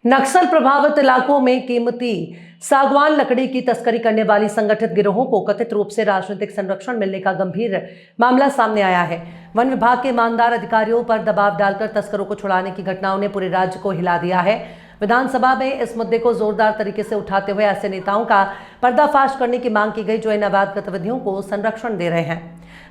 नक्सल प्रभावित इलाकों में कीमती सागवान लकड़ी की तस्करी करने वाली संगठित गिरोहों को कथित रूप से राजनीतिक संरक्षण मिलने का गंभीर मामला सामने आया है। वन विभाग के ईमानदार अधिकारियों पर दबाव डालकर तस्करों को छुड़ाने की घटनाओं ने पूरे राज्य को हिला दिया है। विधानसभा में इस मुद्दे को जोरदार तरीके से उठाते हुए ऐसे नेताओं का पर्दाफाश करने की मांग की गई जो इन अवैध गतिविधियों को संरक्षण दे रहे हैं।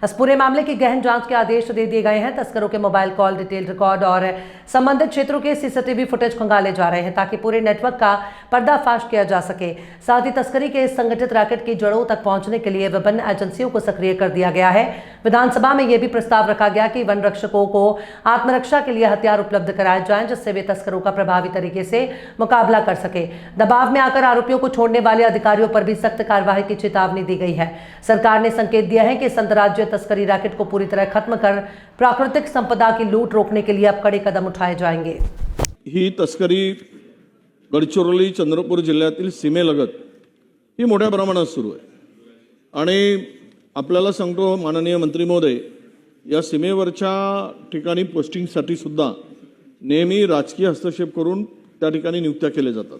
इस पूरे मामले की गहन जांच के आदेश दे दिए गए हैं। तस्करों के मोबाइल कॉल डिटेल रिकॉर्ड और संबंधित क्षेत्रों के सीसीटीवी फुटेज खंगाले जा रहे हैं ताकि पूरे नेटवर्क का पर्दाफाश किया जा सके। साथ ही तस्करी के इस संगठित रैकेट की जड़ों तक पहुंचने के लिए विभिन्न एजेंसियों को सक्रिय कर दिया गया है। विधानसभा में यह भी प्रस्ताव रखा गया कि वन रक्षकों को आत्मरक्षा के लिए हथियार उपलब्ध कराए जाएं जिससे वे तस्करों का प्रभावी तरीके से मुकाबला कर सके। दबाव में आकर आरोपियों को छोड़ने वाले अधिकारियों पर भी सख्त कार्रवाई की चेतावनी दी गई है। सरकार ने संकेत दिया है कि इस अंतर्राज्यीय तस्करी रैकेट को पूरी तरह खत्म कर प्राकृतिक संपदा की लूट रोकने के लिए अब कड़े कदम उठाए जाएंगे। ही तस्करी गडचिरोली चंद्रपूर जिल्ह्यातील सीमेलगत ही मोठ्या प्रमाणात सुरू आहे आणि आपल्याला सांगतो माननीय मंत्री महोदय या सीमेवरच्या ठिकाणी पोस्टिंगसाठी सुद्धा नेहमी राजकीय हस्तक्षेप करून त्या ठिकाणी नियुक्त्या केल्या जातात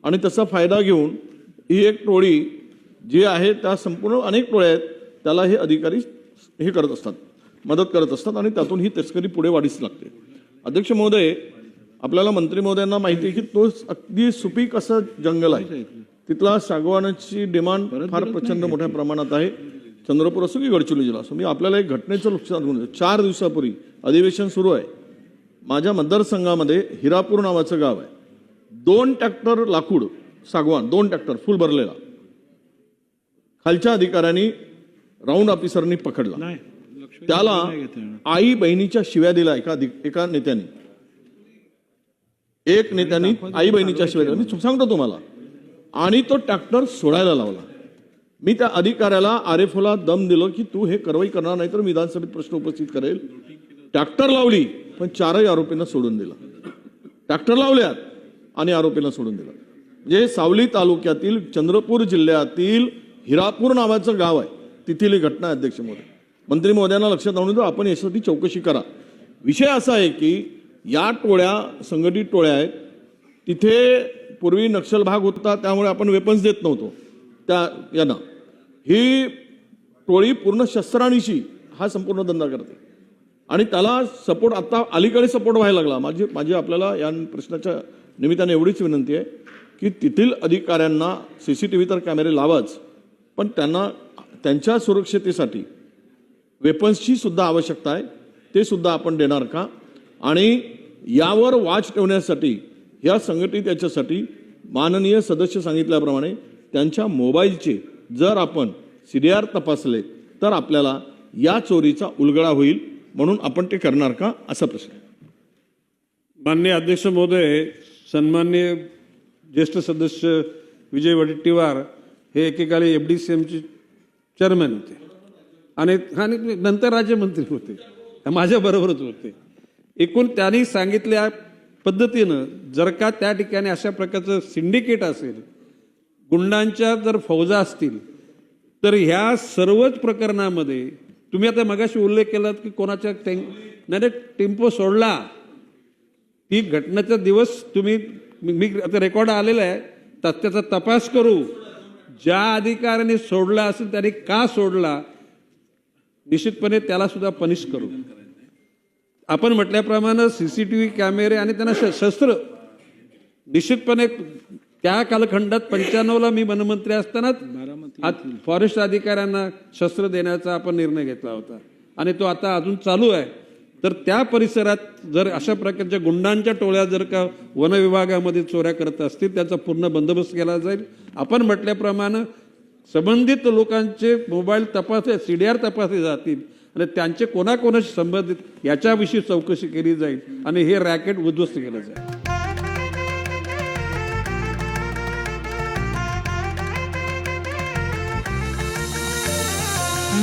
आणि त्याचा फायदा घेऊन ही एक टोळी जी आहे त्या संपूर्ण अनेक टोळ्या आहेत त्याला हे अधिकारी हे करत असतात, मदत करत असतात आणि त्यातून ही तस्करी पुढे वाढीस लागते। अध्यक्ष महोदय, आपल्याला मंत्री महोदयांना माहिती आहे की तो अगदी सुपीक असं जंगल आहे, तिथला सागवानाची डिमांड फार प्रचंड मोठ्या प्रमाणात आहे। चंद्रपूर असो की गडचिरोली जिल्हा असो, मी आपल्याला एक घटनेचं लक्षात घेऊन 4 दिवसापूर्वी अधिवेशन सुरू आहे। माझ्या मतदारसंघामध्ये हिरापूर नावाचं गाव आहे, 2 ट्रॅक्टर लाकूड सागवान 2 ट्रॅक्टर फुल भरलेला खालच्या अधिकाऱ्यांनी राऊंड ऑफिसरनी पकडला। त्याला आई बहिणीच्या शिव्या दिल्या एका नेत्याने, एक नेत्याने आई बहिणीच्या शिव्या दिल्या, मी सांगतो तुम्हाला, आणि तो ट्रॅक्टर सोडायला लावला। मी त्या अधिकाऱ्याला आरएफओला दम दिलो की तू हे कारवाई करणार नाही तर विधानसभेत प्रश्न उपस्थित करेल। ट्रॅक्टर लावली पण 4 आरोपींना सोडून दिला, ट्रॅक्टर लावल्यात आणि आरोपींना सोडून दिला। म्हणजे सावली तालुक्यातील चंद्रपूर जिल्ह्यातील हिरापूर नावाचं गाव आहे, तिथली घटना आहे। अध्यक्ष महोदय, मंत्री महोदयांना लक्षात आणून देतो, आपण यासाठी चौकशी करा। विषय असा आहे की या टोळ्या संघटित टोळ्या आहेत, तिथे पूर्वी नक्षल भाग होता त्यामुळे आपण वेपन्स देत नव्हतो त्या यांना। ही टोळी पूर्ण शस्त्रांनीशी हा संपूर्ण धंदा करते आणि त्याला सपोर्ट आता अलीकडे सपोर्ट व्हायला लागला। माझी आपल्याला या प्रश्नाच्या निमित्ताने एवढीच विनंती आहे की तेथील अधिकाऱ्यांना सीसीटीव्ही तर कॅमेरे लावाच, पण त्यांना त्यांच्या सुरक्षितेसाठी वेपन्सची सुद्धा आवश्यकता आहे, ते सुद्धा आपण देणार का? आणि यावर वाच ठेवण्यासाठी या संघटित याच्यासाठी माननीय सदस्य सांगितल्याप्रमाणे त्यांच्या मोबाईलचे जर आपण सीडीआर तपासले तर आपल्याला या चोरीचा उलगडा होईल, म्हणून आपण ते करणार का असा प्रश्न। माननीय अध्यक्ष महोदय, सन्माननीय ज्येष्ठ सदस्य विजय वडेट्टीवार हे एकेकाळी एफडीसीएमचे चेअरमॅन होते आणि नंतर राज्यमंत्री होते, माझ्याबरोबरच होते। एकूण त्यांनी सांगितल्या पद्धतीनं जर का त्या ठिकाणी अशा प्रकारचं सिंडिकेट असेल, गुंडांच्या जर फौजा असतील, तर ह्या सर्वच प्रकरणामध्ये तुम्ही आता मगाशी उल्लेख केलात की कोणाच्या नाही टेम्पो सोडला, ती घटनेचा दिवस तुम्ही मी आता रेकॉर्ड आलेला आहे, त्याचा तपास करू। ज्या अधिकाऱ्याने सोडला असेल त्याने का सोडला, निश्चितपणे त्याला सुद्धा पनिश करू। आपण म्हटल्याप्रमाणे सीसीटीव्ही कॅमेरे आणि त्यांना शस्त्र निश्चितपणे त्या कालखंडात 95ला मी वनमंत्री असताना फॉरेस्ट अधिकाऱ्यांना शस्त्र देण्याचा आपण निर्णय घेतला होता आणि तो आता अजून चालू आहे। तर त्या परिसरात जर अशा प्रकारच्या गुंडांच्या टोळ्या जर का वन विभागामध्ये चोऱ्या करत असतील त्याचा पूर्ण बंदोबस्त केला जाईल। आपण म्हटल्याप्रमाणे संबंधित लोकांचे मोबाईल तपासले, सीडीआर तपासले जातील आणि त्यांचे कोणाकोणाशी संबंधित याच्याविषयी चौकशी केली जाईल आणि हे रॅकेट उद्ध्वस्त केलं जाईल।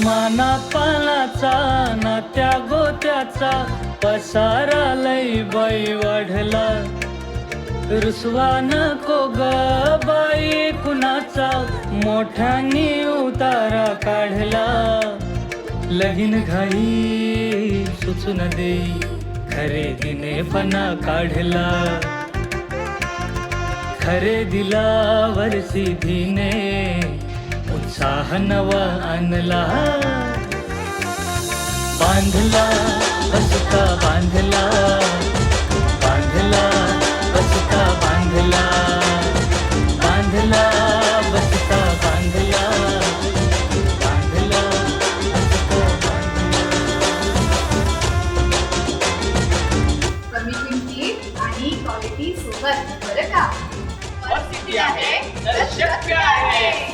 माना पानाचा नात्या गोत्याचा पसारा लई बाई वाढला, रुसवा नको ग बाई कुणाचा मोठ्यानी उतारा काढला। लगीन घाई सुचून देई खरेदीने पणा काढला। खरेदीला वर्षीधीने उत्साह नवा आणला. बांधला बसता बांधला, बांधला बसता बांधला, बांधला बसता बांधला, बांधला बसता बांधला. कमी किमतीत आणि क्वालिटी सोबत बरं का. परिस्थिती आहे तर शक्य आहे.